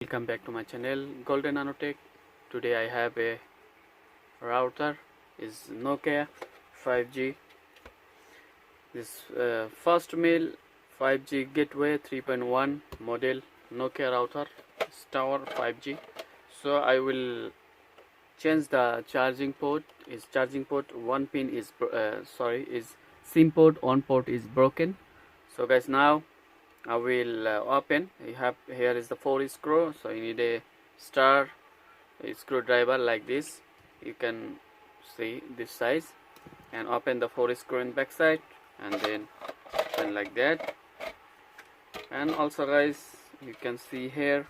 Welcome back to my channel Golden Nanotech. Today I have a router is Nokia 5G. This fastmile 5G gateway 3.1 model Nokia router is tower 5G. So I will change the charging port. Is charging port one pin is is SIM port on port is broken. So guys, now I will open. You have here is the 4 screw, so you need a star screwdriver like this. You can see this size, and open the 4 screw in back side, and then open like that. And also guys, you can see here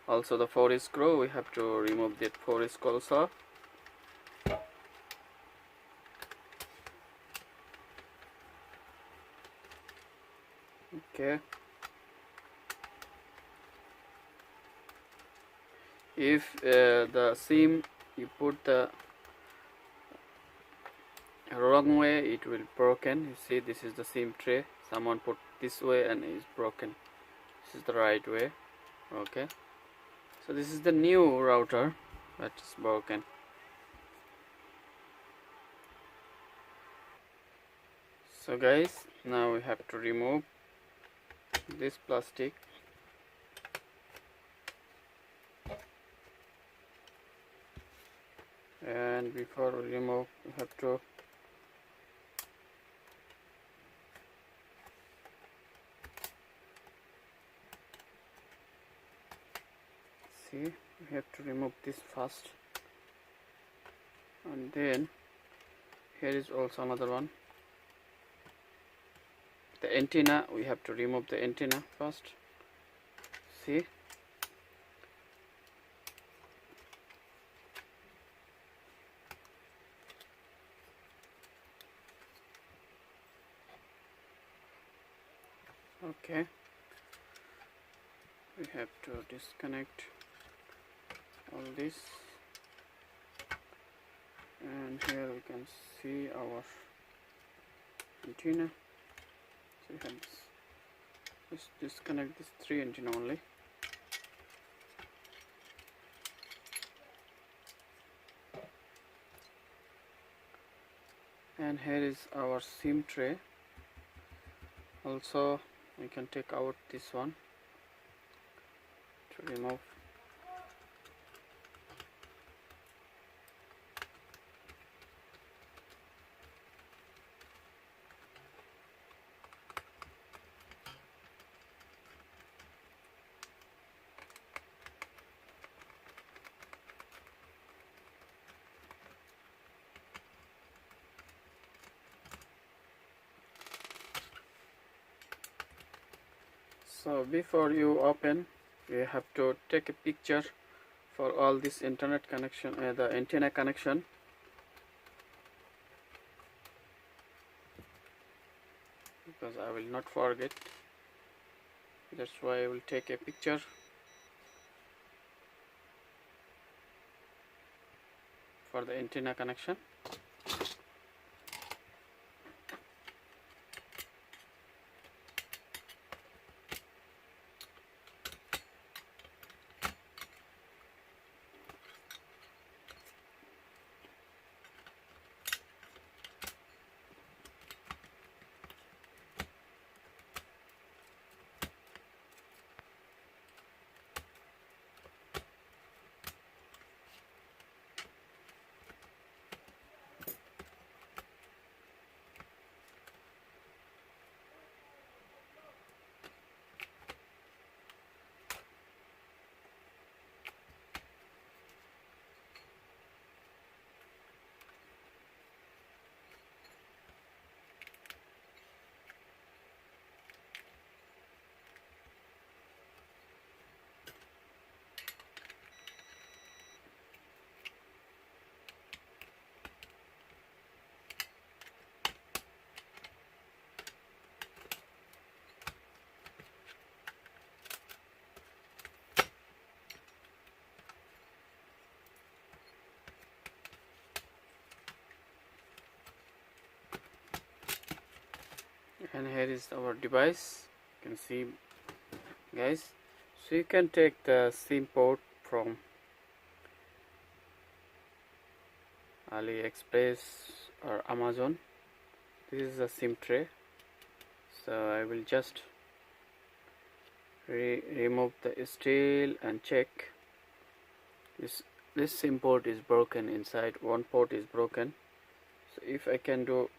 also the 4 screw. We have to remove that 4 screw also. Okay, if the SIM you put the wrong way, it will broken. You see, this is the SIM tray. Someone put this way and it's broken. This is the right way. Okay, so this is the new router that is broken. So guys, now we have to remove this plastic. And before we remove, we have to see, we have to remove this first, and then here is also another one. The antenna, we have to remove the antenna first. See, okay, we have to disconnect all this, and here we can see our antenna. So we have this. Let's disconnect this 3 antenna only. And here is our SIM tray. Also we can take out this one to remove. So before you open, you have to take a picture for all this internet connection, the antenna connection. Because I will not forget, that's why I will take a picture. For the antenna connection. And here is our device, you can see guys. So you can take the SIM port from AliExpress or Amazon. This is a SIM tray. So I will just remove the steel and check. This SIM port is broken inside. One port is broken. So if I can do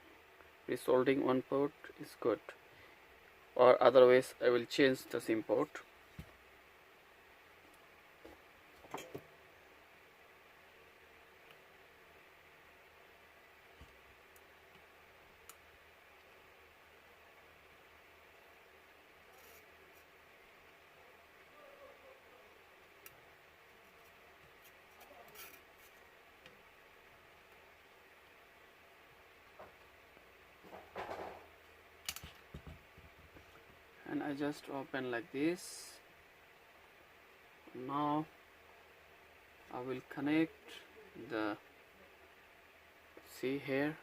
resoldering one port is good, or otherwise I will change the SIM port. And I just open like this. Now I will connect the, see here,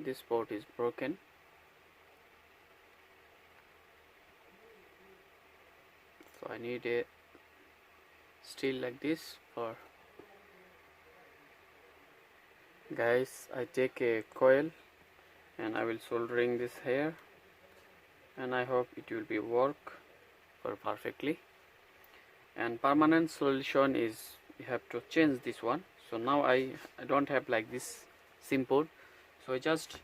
this port is broken. So I need a steel like this for, guys, I take a coil and I will soldering this here, and I hope it will be work for perfectly. And permanent solution is you have to change this one. So now I don't have like this SIM port, so I just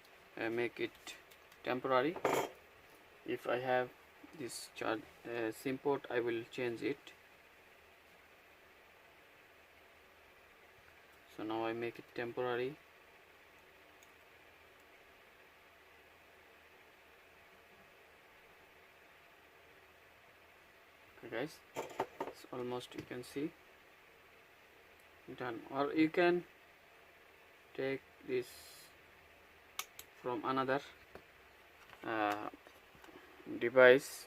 make it temporary. If I have this SIM port, I will change it. So now I make it temporary. Okay guys, it's almost, you can see, done. Or you can take this from another device.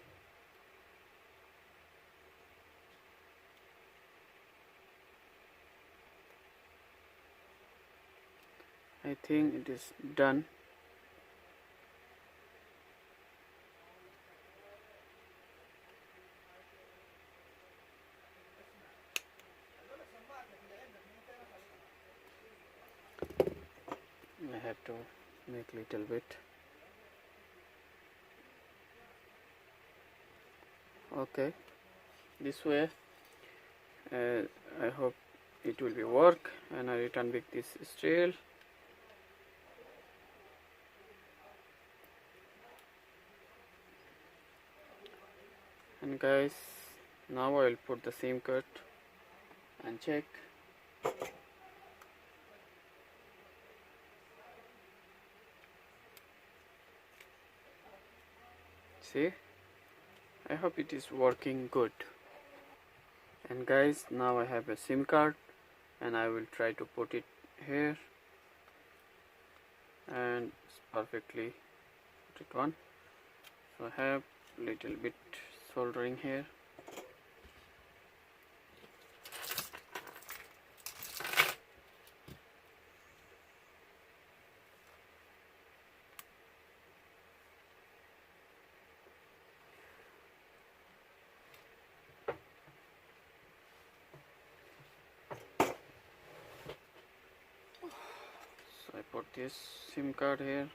I think it is done. I have to make little bit. Okay, this way I hope it will be work, and I return with this steel. And guys, now I will put the SIM card and check. See, I hope it is working good. And guys, now I have a SIM card and I will try to put it here, and it's perfectly put it on. So I have little bit soldering here. So I put this SIM card here.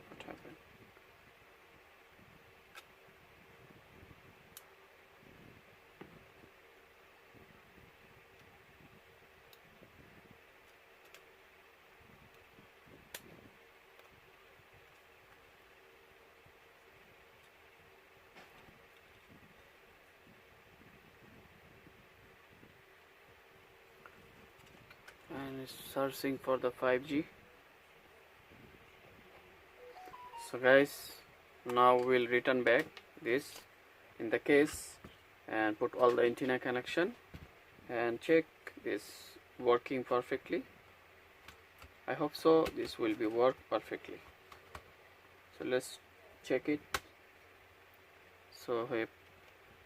What happened? And it's searching for the 5G. So guys, now we'll return back this in the case and put all the antenna connection and check this working perfectly. I hope so this will be work perfectly. So let's check it. So we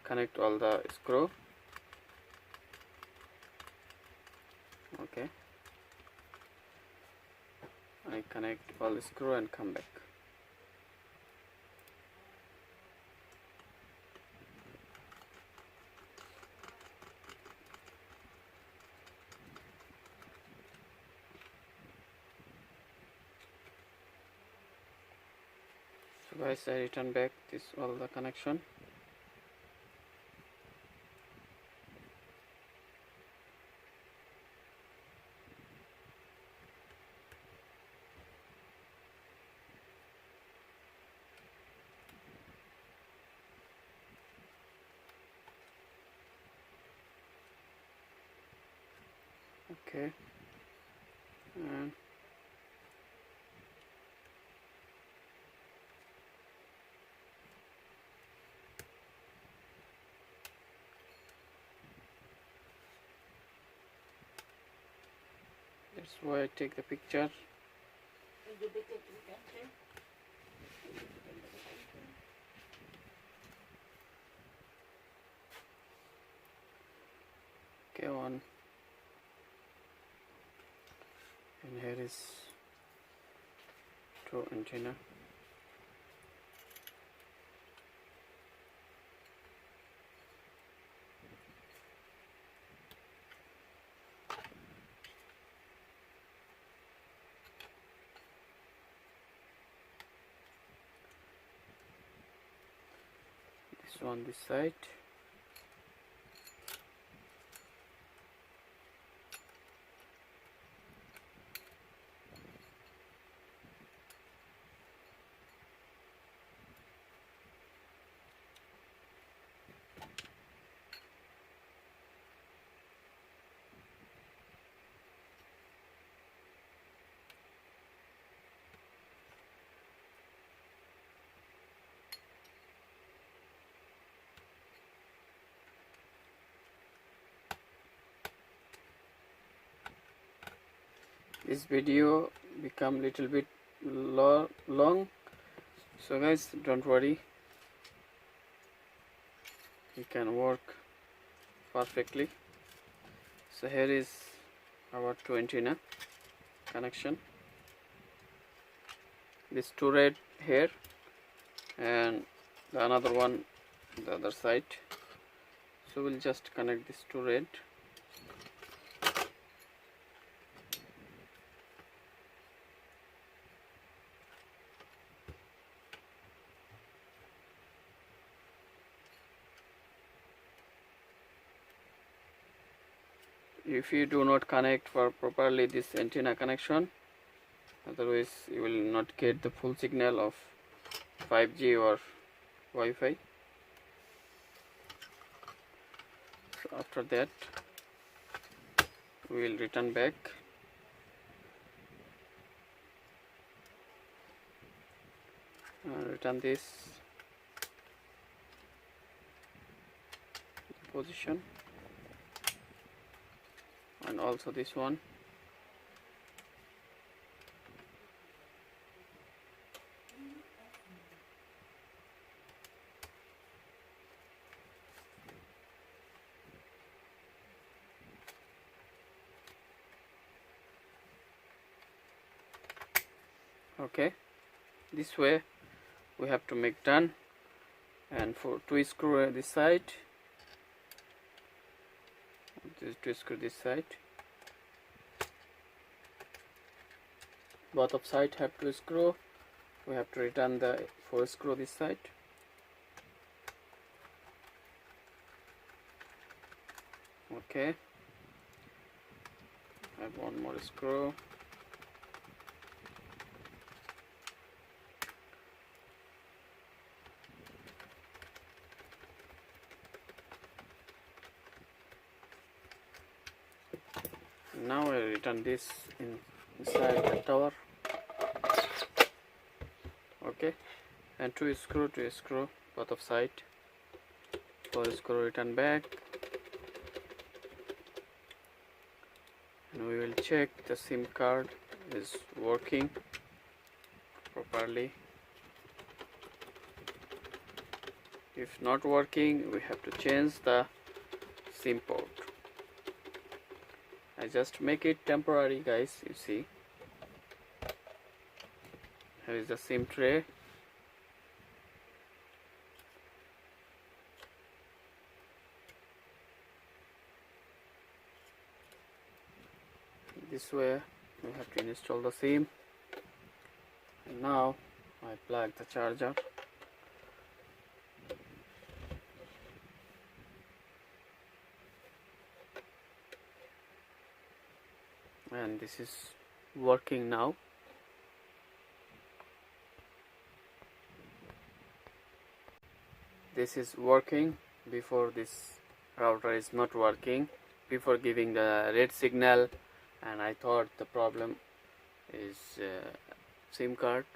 connect all the screw. Okay, I connect all the screw and come back. So guys, I return back this all the connection. Okay, and that's why I take the picture. Okay, one, and here is two antenna. This one this side. This video become little bit long, so guys, don't worry, you can work perfectly. So here is our two antenna connection. This two red here and the another one the other side. So we'll just connect this two red. If you do not connect for properly this antenna connection, otherwise you will not get the full signal of 5G or Wi-Fi. So after that we will return back. Return this position and also this one. Okay, this way we have to make done, and for to screw this side, to screw this side, both of side have to screw. We have to return the for screw this side. Okay, I have one more screw. Now I return this inside the tower. Okay, and to screw both of side. For screw return back, and we will check the SIM card is working properly. If not working, we have to change the SIM port. I just make it temporary, guys, you see. Here is the SIM tray. This way we have to install the SIM, and now I plug the charger. And this is working now. This is working. Before, this router is not working, before giving the red signal, and I thought the problem is SIM card.